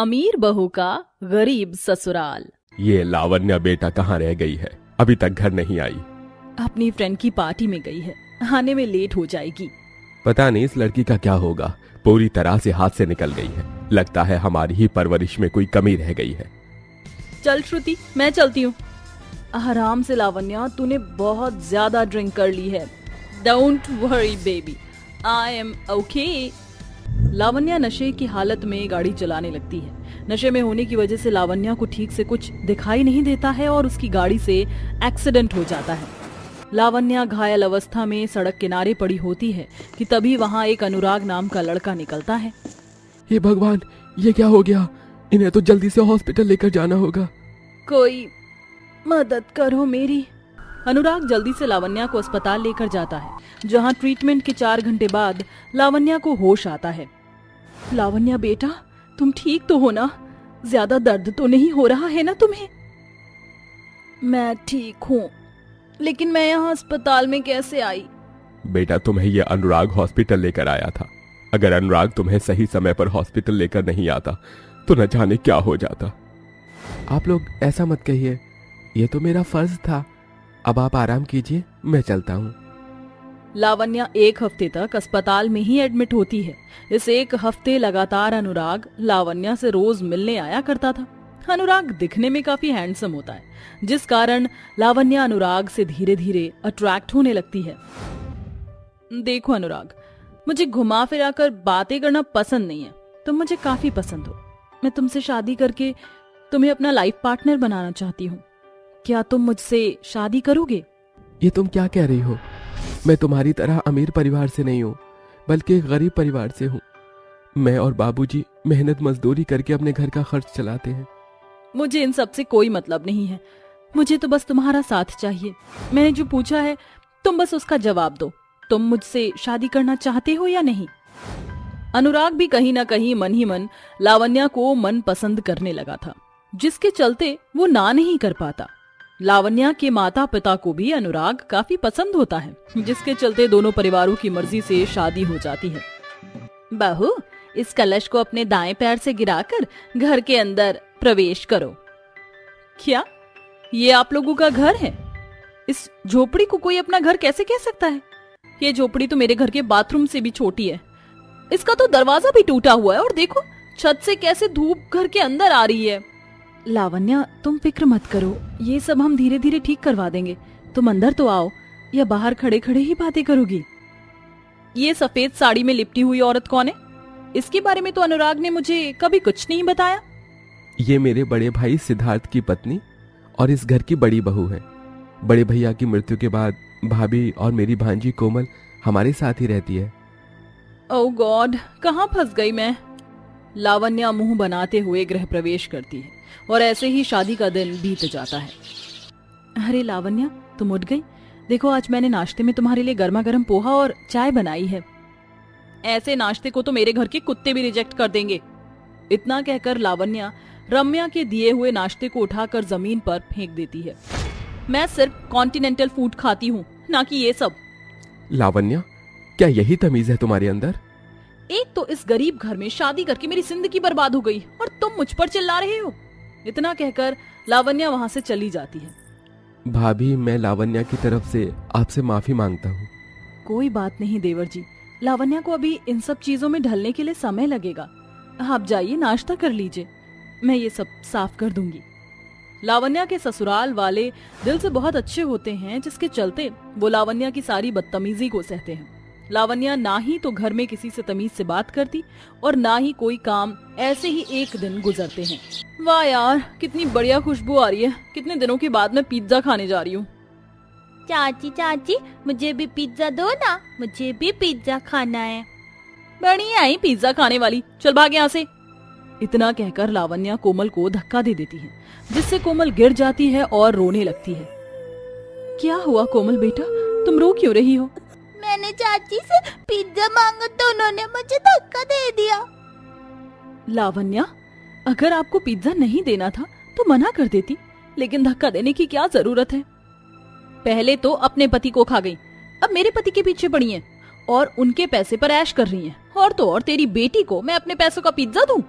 अमीर बहू का गरीब ससुराल। ये लावण्या बेटा कहाँ रह गई है? अभी तक घर नहीं आई। अपनी फ्रेंड की पार्टी में गई है, आने में लेट हो जाएगी। पता नहीं इस लड़की का क्या होगा, पूरी तरह से हाथ से निकल गई है। लगता है हमारी ही परवरिश में कोई कमी रह गई है। चल श्रुति, मैं चलती हूँ। आराम से लावण्या, तूने बहुत ज्यादा ड्रिंक कर ली है। Don't worry baby, I am okay. Lavanya नशे की हालत में गाड़ी चलाने लगती है। नशे में होने की वजह से लावण्या को ठीक से कुछ दिखाई नहीं देता है और उसकी गाड़ी से एक्सीडेंट हो जाता है। लावण्या घायल अवस्था में सड़क किनारे पड़ी होती है कि तभी वहाँ एक अनुराग नाम का लड़का निकलता है। हे भगवान, ये क्या हो गया? इन्हें तो जल्दी से हॉस्पिटल लेकर जाना होगा। कोई मदद करो मेरी। अनुराग जल्दी से लावण्या को अस्पताल लेकर जाता है, जहाँ ट्रीटमेंट के 4 घंटे बाद लावण्या को होश आता है। लावण्या बेटा, तुम ठीक तो हो ना? ज्यादा दर्द तो नहीं हो रहा है ना तुम्हें? मैं ठीक हूँ, लेकिन मैं यहाँ अस्पताल में कैसे आई? बेटा, तुम्हें ये अनुराग हॉस्पिटल लेकर आया था। अगर अनुराग तुम्हें सही समय पर हॉस्पिटल लेकर नहीं आता तो न जाने क्या हो जाता। आप लोग ऐसा मत कहिए, ये तो मेरा फर्ज था। अब आप आराम कीजिए, मैं चलता हूँ। लावण्या 1 हफ्ते तक अस्पताल में ही एडमिट होती है। इस 1 हफ्ते लगातार अनुराग लावण्या से रोज मिलने आया करता था। अनुराग दिखने में काफी हैंडसम होता है, जिस कारण लावण्या अनुराग से धीरे धीरे अट्रैक्ट होने लगती है। देखो अनुराग, मुझे घुमा फिरा कर बातें करना पसंद नहीं है। तुम मुझे काफी पसंद हो। मैं तुमसे शादी करके तुम्हें अपना लाइफ पार्टनर बनाना चाहती हूँ। क्या तुम मुझसे शादी करोगे? ये तुम क्या कह रही हो? मैं तुम्हारी तरह अमीर परिवार से नहीं हूँ, बल्कि एक गरीब परिवार से हूँ। मैं और बाबूजी मेहनत मजदूरी करके अपने घर का खर्च चलाते हैं। मुझे इन सब से कोई मतलब नहीं है। मुझे तो बस तुम्हारा साथ चाहिए। मैंने जो पूछा है तुम बस उसका जवाब दो। तुम मुझसे शादी करना चाहते हो या नहीं? अनुराग भी कहीं ना कहीं मन ही मन लावण्या को मन पसंद करने लगा था, जिसके चलते वो ना नहीं कर पाता। लावण्या के माता पिता को भी अनुराग काफी पसंद होता है, जिसके चलते दोनों परिवारों की मर्जी से शादी हो जाती है। बहू, इस कलश को अपने दाएं पैर से गिराकर घर के अंदर प्रवेश करो। क्या ये आप लोगों का घर है? इस झोपड़ी को कोई अपना घर कैसे कह सकता है? ये झोपड़ी तो मेरे घर के बाथरूम से भी छोटी है। इसका तो दरवाजा भी टूटा हुआ है और देखो छत से कैसे धूप घर के अंदर आ रही है। लावण्या, तुम फिक्र मत करो, ये सब हम धीरे धीरे ठीक करवा देंगे। तुम अंदर तो आओ, या बाहर खड़े खड़े ही बातें करोगी? ये सफेद साड़ी में लिपटी हुई औरत कौन है? इसके बारे में तो अनुराग ने मुझे कभी कुछ नहीं बताया। ये मेरे बड़े भाई सिद्धार्थ की पत्नी और इस घर की बड़ी बहू है। बड़े भैया की मृत्यु के बाद भाभी और मेरी भांजी कोमल हमारे साथ ही रहती है। ओह गॉड, कहाँ फंस गई मैं। लावण्या मुंह बनाते हुए गृह प्रवेश करती है और ऐसे ही शादी का दिन बीत जाता है। अरे लावण्या, तुम उठ गई? देखो, आज मैंने नाश्ते में तुम्हारे लिए गर्मा गर्म पोहा और चाय बनाई है। ऐसे नाश्ते को तो मेरे घर के कुत्ते भी रिजेक्ट कर देंगे। इतना कहकर लावण्या रम्या के दिए हुए नाश्ते को उठाकर जमीन पर फेंक देती है। मैं सिर्फ कॉन्टिनेंटल फूड खाती हूँ, ना कि ये सब। लावण्या, क्या यही तमीज है तुम्हारे अंदर? एक तो इस गरीब घर में शादी करके मेरी जिंदगी बर्बाद हो गई और तुम मुझ पर चिल्ला रहे हो। इतना कहकर लावण्या वहाँ से चली जाती है। भाभी, मैं लावण्या की तरफ से आपसे माफी मांगता हूँ। कोई बात नहीं देवर जी, लावण्या को अभी इन सब चीजों में ढलने के लिए समय लगेगा। आप जाइए, नाश्ता कर लीजिए, मैं ये सब साफ कर दूंगी। लावण्या के ससुराल वाले दिल से बहुत अच्छे होते हैं, जिसके चलते वो लावण्या की सारी बदतमीजी को सहते हैं। लावण्या ना ही तो घर में किसी से तमीज से बात करती और ना ही कोई काम। ऐसे ही एक दिन गुजरते हैं। वाह यार, कितनी बढ़िया खुशबू आ रही है। कितने दिनों के बाद मैं पिज्जा खाने जा रही हूँ। चाची चाची, मुझे भी पिज्जा दो ना, मुझे भी पिज्जा खाना है। बढ़िया है पिज्जा खाने वाली, चल भाग यहाँ से। इतना कहकर लावण्या कोमल को धक्का दे देती है, जिससे कोमल गिर जाती है और रोने लगती है। क्या हुआ कोमल बेटा, तुम रो क्यों रही हो? मैंने चाची से पिज्जा मांगा तो उन्होंने मुझे धक्का दे दिया। लावण्या, अगर आपको पिज्जा नहीं देना था तो मना कर देती, लेकिन धक्का देने की क्या जरूरत है? पहले तो अपने पति को खा गई, अब मेरे पति के पीछे पड़ी हैं और उनके पैसे पर ऐश कर रही हैं। और तो और तेरी बेटी को मैं अपने पैसों का पिज्जा दूं?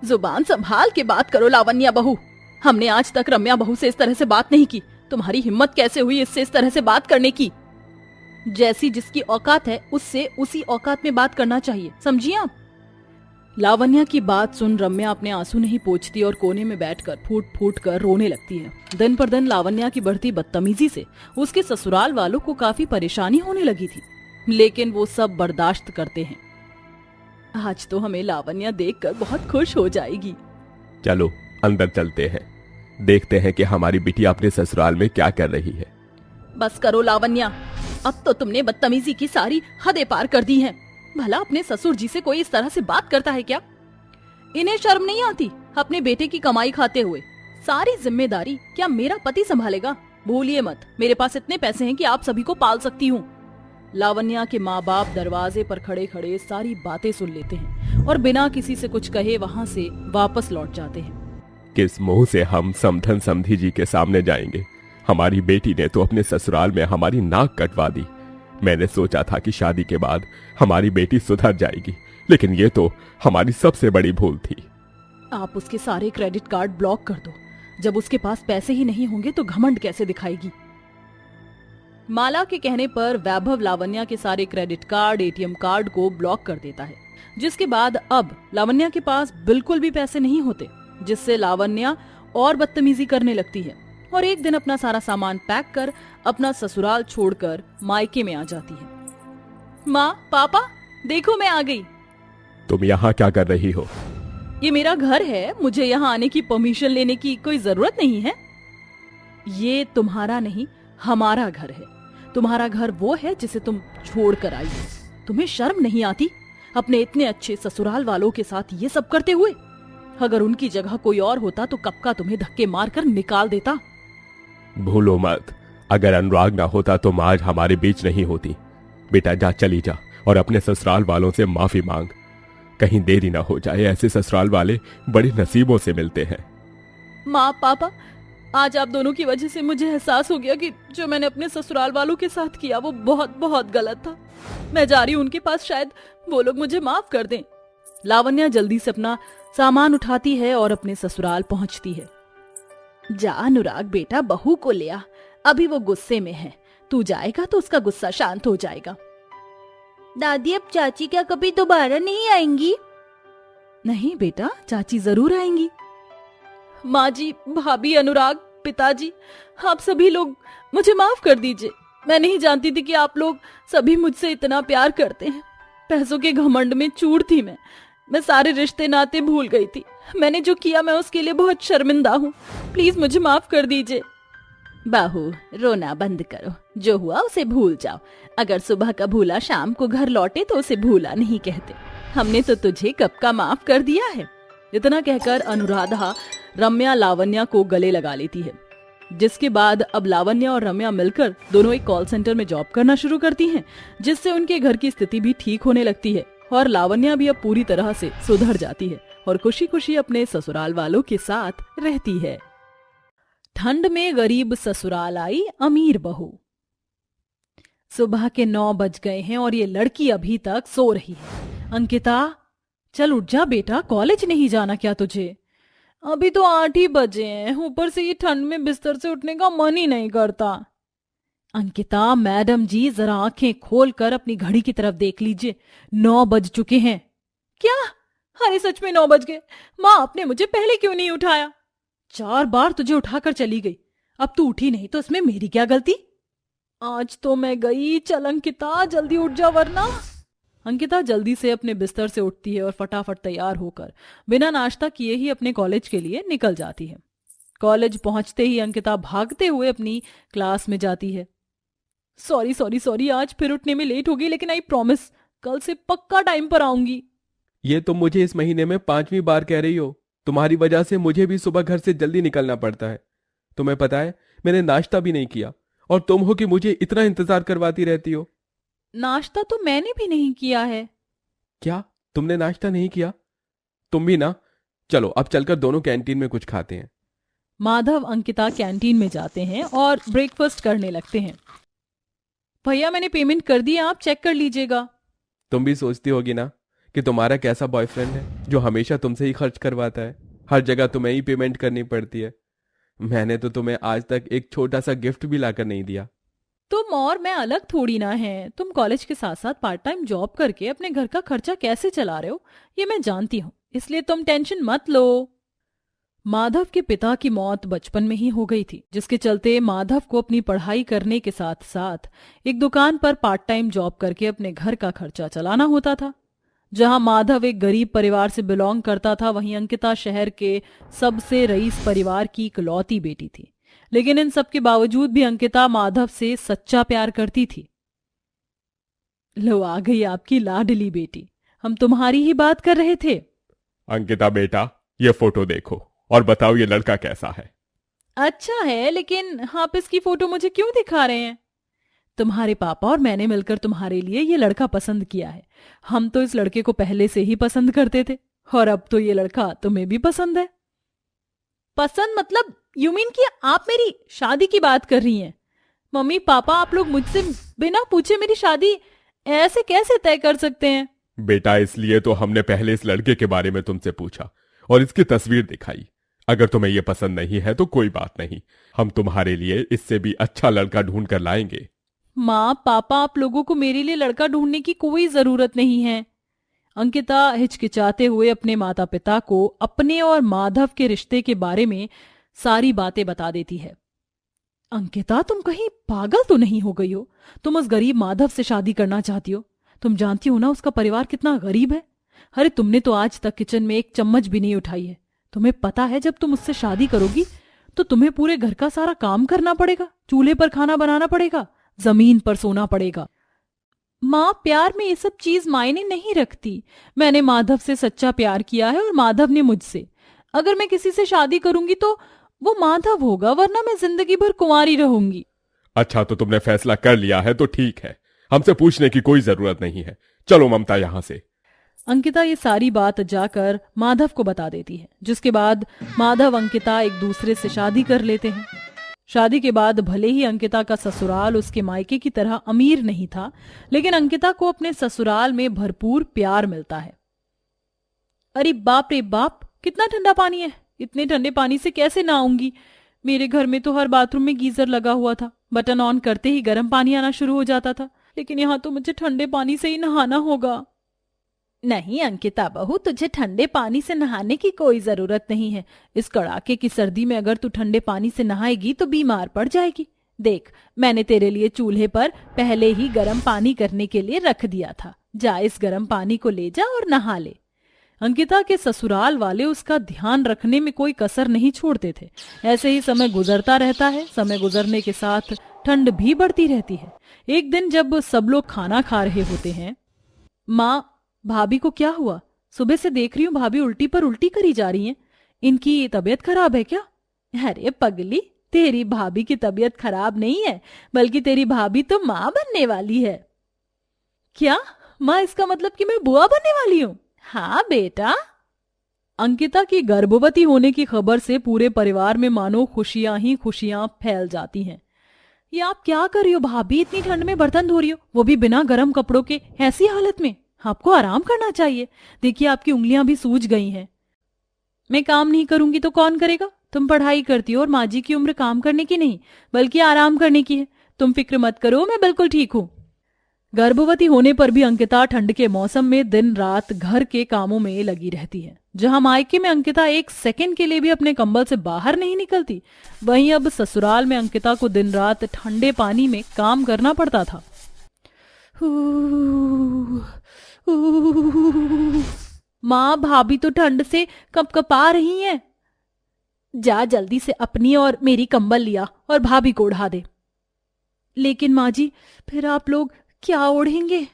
जुबान संभाल के बात करो लावण्या बहू। हमने आज तक रम्या बहू से इस तरह से बात नहीं की। तुम्हारी हिम्मत कैसे हुई इससे इस तरह से बात करने की? जैसी जिसकी औकात है उससे उसी औकात में बात करना चाहिए, समझिए आप? लावण्या की बात सुन रम्या अपने आंसू नहीं पोंछती और कोने में बैठकर फूट फूट कर रोने लगती है। दिन पर दिन लावण्या की बढ़ती बदतमीजी से उसके ससुराल वालों को काफी परेशानी होने लगी थी, लेकिन वो सब बर्दाश्त करते हैं। आज तो हमें लावण्या देखकर बहुत खुश हो जाएगी। चलो अंदर चलते हैं, देखते हैं कि हमारी बिटिया अपने ससुराल में क्या कर रही है। बस करो लावण्या, अब तो तुमने बदतमीजी की सारी हदें पार कर दी हैं। भला अपने ससुर जी से कोई इस तरह से बात करता है क्या? इन्हें शर्म नहीं आती अपने बेटे की कमाई खाते हुए? सारी जिम्मेदारी क्या मेरा पति संभालेगा? भूलिए मत, मेरे पास इतने पैसे हैं कि आप सभी को पाल सकती हूँ। लावण्या के माँ बाप दरवाजे पर खड़े खड़े सारी बातें सुन लेते हैं और बिना किसी से कुछ कहे वहाँ से वापस लौट जाते हैं। किस मुंह से हम समधन समधी जी के सामने जाएंगे? हमारी बेटी ने तो अपने ससुराल में हमारी नाक कटवा दी। मैंने सोचा था कि शादी के बाद हमारी बेटी सुधर जाएगी, लेकिन ये तो हमारी सबसे बड़ी भूल थी। आप उसके सारे क्रेडिट कार्ड ब्लॉक कर दो। जब उसके पास पैसे ही नहीं होंगे तो घमंड कैसे दिखाएगी? माला के कहने पर वैभव लावण्या के सारे क्रेडिट कार्ड, एटीएम कार्ड को ब्लॉक कर देता है, जिसके बाद अब लावण्या के पास बिल्कुल भी पैसे नहीं होते, जिससे लावण्या और बदतमीजी करने लगती है और एक दिन अपना सारा सामान पैक कर अपना ससुराल छोड़कर मायके में आ जाती है। माँ, पापा, देखो मैं आ गई। तुम यहाँ क्या कर रही हो? ये मेरा घर है, मुझे यहाँ आने की परमिशन लेने की कोई जरूरत नहीं है। ये तुम्हारा नहीं, हमारा घर है। तुम्हारा घर वो है जिसे तुम छोड़ कर आई हो। तुम्हें शर्म नहीं आती अपने इतने अच्छे ससुराल वालों के साथ ये सब करते हुए? अगर उनकी जगह कोई और होता तो कब का तुम्हें धक्के मारकर निकाल देता। भूलो मत, अगर अनुराग ना होता तो माँ आज हमारे बीच नहीं होती। बेटा जा, चली जा और अपने ससुराल वालों से माफी मांग। कहीं देरी ना हो जाए, ऐसे ससुराल वाले बड़े नसीबों से मिलते हैं। माँ, पापा, आज आप दोनों की वजह से मुझे एहसास हो गया कि जो मैंने अपने ससुराल वालों के साथ किया वो बहुत बहुत गलत था। मैं जा रही हूँ उनके पास, शायद वो लोग मुझे माफ कर दें। लावण्या जल्दी से अपना सामान उठाती है और अपने ससुराल पहुंचती है। जा अनुराग बेटा, बहू को ले आ, अभी वो गुस्से में है। तू जाएगा तो उसका गुस्सा शांत हो जाएगा। दादी, अब चाची क्या कभी दोबारा नहीं आएंगी? नहीं बेटा, चाची जरूर आएंगी। माँ जी, भाभी, अनुराग, पिताजी, आप सभी लोग मुझे माफ कर दीजिए। मैं नहीं जानती थी कि आप लोग सभी मुझसे इतना प्यार करते हैं। पैसों के घमंड में चूर थी मैं सारे रिश्ते नाते भूल गई थी। मैंने जो किया मैं उसके लिए बहुत शर्मिंदा हूँ। प्लीज मुझे माफ कर दीजिए। बहू, रोना बंद करो, जो हुआ उसे भूल जाओ। अगर सुबह का भूला शाम को घर लौटे तो उसे भूला नहीं कहते। हमने तो तुझे कब का माफ कर दिया है। इतना कहकर अनुराधा रम्या लावण्या को गले लगा लेती है, जिसके बाद अब लावण्या और रम्या मिलकर दोनों एक कॉल सेंटर में जॉब करना शुरू करती हैं, जिससे उनके घर की स्थिति भी ठीक होने लगती है और लावण्या भी अब पूरी तरह से सुधर जाती है और खुशी खुशी अपने ससुराल वालों के साथ रहती है। ठंड में गरीब ससुराल आई अमीर बहू। सुबह के 9 बज गए हैं और ये लड़की अभी तक सो रही है। अंकिता, चल उठ जा बेटा, कॉलेज नहीं जाना क्या तुझे? अभी तो 8 ही बजे हैं, ऊपर से ये ठंड में बिस्तर से उठने का मन ही नहीं करता। अंकिता मैडम जी, जरा आंखें खोलकर अपनी घड़ी की तरफ देख लीजिए, 9 बज चुके हैं। क्या? अरे सच में 9 बज गए। माँ, आपने मुझे पहले क्यों नहीं उठाया? 4 बार तुझे उठाकर चली गई, अब तू उठी नहीं तो इसमें मेरी क्या गलती? आज तो मैं गई। चल अंकिता, जल्दी उठ जा वरना। अंकिता जल्दी से अपने बिस्तर से उठती है और फटाफट तैयार होकर बिना नाश्ता किए ही अपने कॉलेज के लिए निकल जाती है। कॉलेज पहुंचते ही अंकिता भागते हुए अपनी क्लास में जाती है। सॉरी सॉरी सॉरी, आज फिर उठने में लेट होगी, लेकिन आई प्रॉमिस कल से पक्का टाइम पर आऊंगी। ये तुम मुझे इस महीने में 5वीं बार कह रही हो। तुम्हारी वजह से मुझे भी सुबह घर से जल्दी निकलना पड़ता है। तुम्हें पता है मैंने नाश्ता भी नहीं किया और तुम हो कि मुझे इतना इंतजार करवाती रहती हो। नाश्ता तो मैंने भी नहीं किया है। क्या तुमने नाश्ता नहीं किया? तुम भी ना। चलो अब चलकर दोनों कैंटीन में कुछ खाते हैं। माधव अंकिता कैंटीन में जाते हैं और ब्रेकफास्ट करने लगते हैं। भैया, मैंने पेमेंट कर दी, आप चेक कर लीजिएगा। तुम भी सोचती होगी ना कि तुम्हारा कैसा बॉयफ्रेंड है जो हमेशा तुमसे ही खर्च करवाता है, हर जगह तुम्हें ही पेमेंट करनी पड़ती है। मैंने तो तुम्हें आज तक एक छोटा सा गिफ्ट भी लाकर नहीं दिया। तुम और मैं अलग थोड़ी ना हैं। तुम कॉलेज के साथ साथ पार्ट टाइम जॉब करके अपने घर का खर्चा कैसे चला रहे हो ये मैं जानती हूँ, इसलिए तुम टेंशन मत लो। माधव के पिता की मौत बचपन में ही हो गई थी, जिसके चलते माधव को अपनी पढ़ाई करने के साथ साथ एक दुकान पर पार्ट टाइम जॉब करके अपने घर का खर्चा चलाना होता था। जहां माधव एक गरीब परिवार से बिलोंग करता था, वहीं अंकिता शहर के सबसे रईस परिवार की इकलौती बेटी थी। लेकिन इन सब के बावजूद भी अंकिता माधव से सच्चा प्यार करती थी। लो आ गई आपकी लाडली बेटी, हम तुम्हारी ही बात कर रहे थे। अंकिता बेटा, ये फोटो देखो और बताओ ये लड़का कैसा है। अच्छा है, लेकिन आप इसकी फोटो मुझे क्यों दिखा रहे हैं? तुम्हारे पापा और मैंने मिलकर तुम्हारे लिए ये लड़का पसंद किया है। हम तो इस लड़के को पहले से ही पसंद करते थे और अब तो ये लड़का तुम्हें भी पसंद है। पसंद मतलब यू मीन कि आप मेरी शादी की बात कर रही हैं? मम्मी पापा, आप लोग मुझसे बिना पूछे मेरी शादी ऐसे कैसे तय कर सकते हैं? बेटा, इसलिए तो हमने पहले इस लड़के के बारे में तुमसे पूछा और इसकी तस्वीर दिखाई। अगर तुम्हें यह पसंद नहीं है तो कोई बात नहीं, हम तुम्हारे लिए इससे भी अच्छा लड़का ढूंढ कर लाएंगे। माँ पापा, आप लोगों को मेरे लिए लड़का ढूंढने की कोई जरूरत नहीं है। अंकिता हिचकिचाते हुए अपने माता पिता को अपने और माधव के रिश्ते के बारे में सारी बातें बता देती है। अंकिता, तुम कहीं पागल तो नहीं हो गई हो? तुम उस गरीब माधव से शादी करना चाहती हो? तुम जानती हो ना उसका परिवार कितना गरीब है। अरे तुमने तो आज तक किचन में एक चम्मच भी नहीं उठाई है। तुम्हें पता है जब तुम उससे शादी करोगी तो तुम्हें पूरे घर का सारा काम करना पड़ेगा, चूल्हे पर खाना बनाना पड़ेगा, जमीन पर सोना पड़ेगा। माँ, प्यार में ये सब चीज मायने नहीं रखती। मैंने माधव से सच्चा प्यार किया है और माधव ने मुझसे। अगर मैं किसी से शादी करूंगी तो वो माधव होगा, वरना मैं जिंदगी भर कुंवारी रहूंगी। अच्छा, तो तुमने फैसला कर लिया है तो ठीक है, हमसे पूछने की कोई जरूरत नहीं है। चलो ममता यहां से। अंकिता ये सारी बात जाकर माधव को बता देती है, जिसके बाद माधव अंकिता एक दूसरे से शादी कर लेते हैं। शादी के बाद भले ही अंकिता का ससुराल उसके मायके की तरह अमीर नहीं था, लेकिन अंकिता को अपने ससुराल में भरपूर प्यार मिलता है। अरे बाप रे बाप, कितना ठंडा पानी है! इतने ठंडे पानी से कैसे नहाऊंगी? मेरे घर में तो हर बाथरूम में गीजर लगा हुआ था, बटन ऑन करते ही गर्म पानी आना शुरू हो जाता था, लेकिन यहाँ तो मुझे ठंडे पानी से ही नहाना होगा। नहीं अंकिता बहू, तुझे ठंडे पानी से नहाने की कोई जरूरत नहीं है। इस कड़ाके की सर्दी में अगर तू ठंडे पानी से नहाएगी तो बीमार पड़ जाएगी। देख, मैंने तेरे लिए चूल्हे पर पहले ही गर्म पानी करने के लिए रख दिया था। जा इस गर्म पानी को ले जा और नहा ले। अंकिता के ससुराल वाले उसका ध्यान रखने में कोई कसर नहीं छोड़ते थे। ऐसे ही समय गुजरता रहता है। समय गुजरने के साथ ठंड भी बढ़ती रहती है। एक दिन जब सब लोग खाना खा रहे होते हैं, माँ, भाभी को क्या हुआ? सुबह से देख रही हूँ भाभी उल्टी पर उल्टी करी जा रही हैं। इनकी तबीयत खराब है क्या? अरे पगली, तेरी भाभी की तबीयत खराब नहीं है, बल्कि तेरी भाभी तो माँ बनने वाली है। क्या माँ? इसका मतलब कि मैं बुआ बनने वाली हूँ? हाँ बेटा। अंकिता की गर्भवती होने की खबर से पूरे परिवार में मानो खुशियां ही खुशियां फैल जाती हैं। ये आप क्या कर रही हो भाभी? इतनी ठंड में बर्तन धो रही हो, वो भी बिना गर्म कपड़ों के, ऐसी हालत में? आपको आराम करना चाहिए। देखिए आपकी उंगलियां भी सूज गई हैं। मैं काम नहीं करूंगी तो कौन करेगा? तुम पढ़ाई करती हो और माँ जी की उम्र काम करने की नहीं बल्कि आराम करने की है। तुम फिक्र मत करो, मैं बिल्कुल ठीक हूँ। गर्भवती होने पर भी अंकिता ठंड के मौसम में दिन रात घर के कामों में लगी रहती है। जहां मायके में अंकिता एक सेकंड के लिए भी अपने कंबल से बाहर नहीं निकलती, वहीं अब ससुराल में अंकिता को दिन रात ठंडे पानी में काम करना पड़ता था। माँ, भाभी तो ठंड से कपकपा रही हैं। जा जल्दी से अपनी और मेरी कंबल लिया और भाभी को उड़ा दे। लेकिन माँ जी, फिर आप लोग क्या ओढ़ेंगे?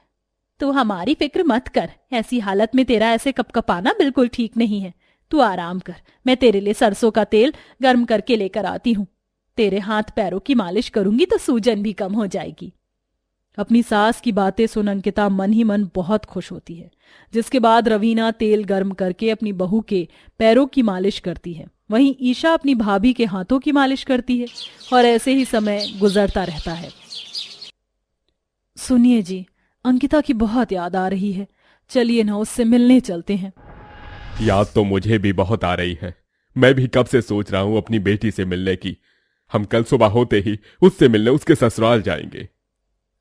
तू हमारी फिक्र मत कर, ऐसी हालत में तेरा ऐसे कपकपाना बिल्कुल ठीक नहीं है। तू आराम कर, मैं तेरे लिए सरसों का तेल गर्म करके लेकर आती हूँ। तेरे हाथ पैरों की मालिश करूंगी तो सूजन भी कम हो जाएगी। अपनी सास की बातें सुन अंकिता मन ही मन बहुत खुश होती है, जिसके बाद रवीना तेल गर्म करके अपनी बहू के पैरों की मालिश करती है। वहीं ईशा अपनी भाभी के हाथों की मालिश करती है और ऐसे ही समय गुजरता रहता है। सुनिए जी, अंकिता की बहुत याद आ रही है। चलिए ना उससे मिलने चलते हैं। याद तो मुझे भी बहुत आ रही है। मैं भी कब से सोच रहा हूं अपनी बेटी से मिलने की। हम कल सुबह होते ही उससे मिलने उसके ससुराल जाएंगे।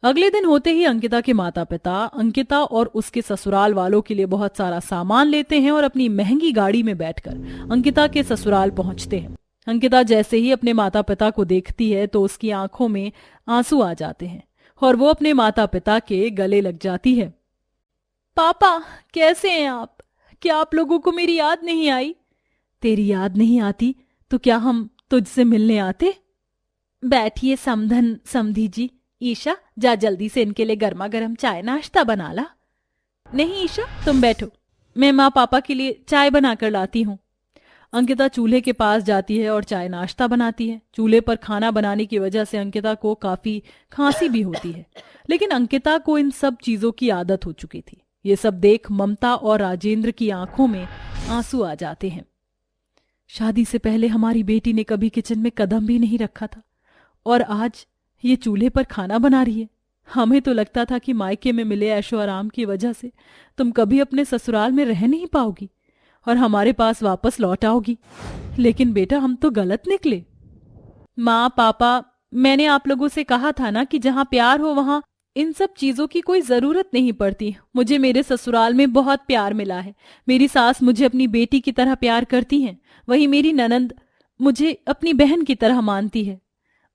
अगले दिन होते ही अंकिता के माता पिता अंकिता और उसके ससुराल वालों के लिए बहुत सारा सामान लेते हैं और अपनी महंगी गाड़ी में बैठकर अंकिता के ससुराल पहुंचते हैं। अंकिता जैसे ही अपने माता पिता को देखती है तो उसकी आंखों में आंसू आ जाते हैं और वो अपने माता पिता के गले लग जाती है। पापा, कैसे हैं आप? क्या आप लोगों को मेरी याद नहीं आई? तेरी याद नहीं आती तो क्या हम तुझसे मिलने आते? बैठिए समधन समधी जी। ईशा, जा जल्दी से इनके लिए गर्मा गर्म चाय नाश्ता बना ला। नहीं ईशा, तुम बैठो, मैं माँ पापा के लिए चाय बनाकर लाती हूँ। अंकिता चूल्हे के पास जाती है और चाय नाश्ता बनाती है। चूल्हे पर खाना बनाने की वजह से अंकिता को काफी खांसी भी होती है, लेकिन अंकिता को इन सब चीजों की आदत हो चुकी थी। ये सब देख ममता और राजेंद्र की आंखों में आंसू आ जाते हैं। शादी से पहले हमारी बेटी ने कभी किचन में कदम भी नहीं रखा था और आज ये चूल्हे पर खाना बना रही है। हमें तो लगता था कि मायके में मिले ऐशो आराम की वजह से तुम कभी अपने ससुराल में रह नहीं पाओगी और हमारे पास वापस लौट आओगी, लेकिन बेटा हम तो गलत निकले। माँ पापा, मैंने आप लोगों से कहा था ना कि जहाँ प्यार हो वहाँ इन सब चीजों की कोई जरूरत नहीं पड़ती। मुझे मेरे ससुराल में बहुत प्यार मिला है। मेरी सास मुझे अपनी बेटी की तरह प्यार करती हैं, वही मेरी ननंद मुझे अपनी बहन की तरह मानती है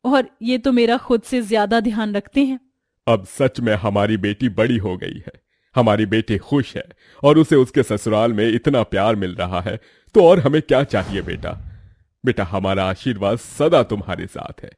और ये तो मेरा खुद से ज्यादा ध्यान रखते हैं। अब सच में हमारी बेटी बड़ी हो गई है। हमारी बेटी खुश है और उसे उसके ससुराल में इतना प्यार मिल रहा है, तो और हमें क्या चाहिए बेटा। बेटा, हमारा आशीर्वाद सदा तुम्हारे साथ है।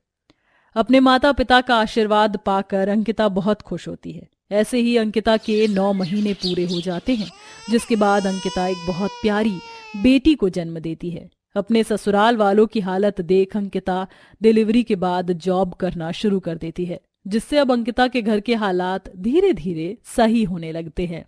अपने माता पिता का आशीर्वाद पाकर अंकिता बहुत खुश होती है। ऐसे ही अंकिता के 9 महीने पूरे हो जाते हैं, जिसके बाद अंकिता एक बहुत प्यारी बेटी को जन्म देती है। अपने ससुराल वालों की हालत देख अंकिता डिलीवरी के बाद जॉब करना शुरू कर देती है, जिससे अब अंकिता के घर के हालात धीरे धीरे सही होने लगते हैं।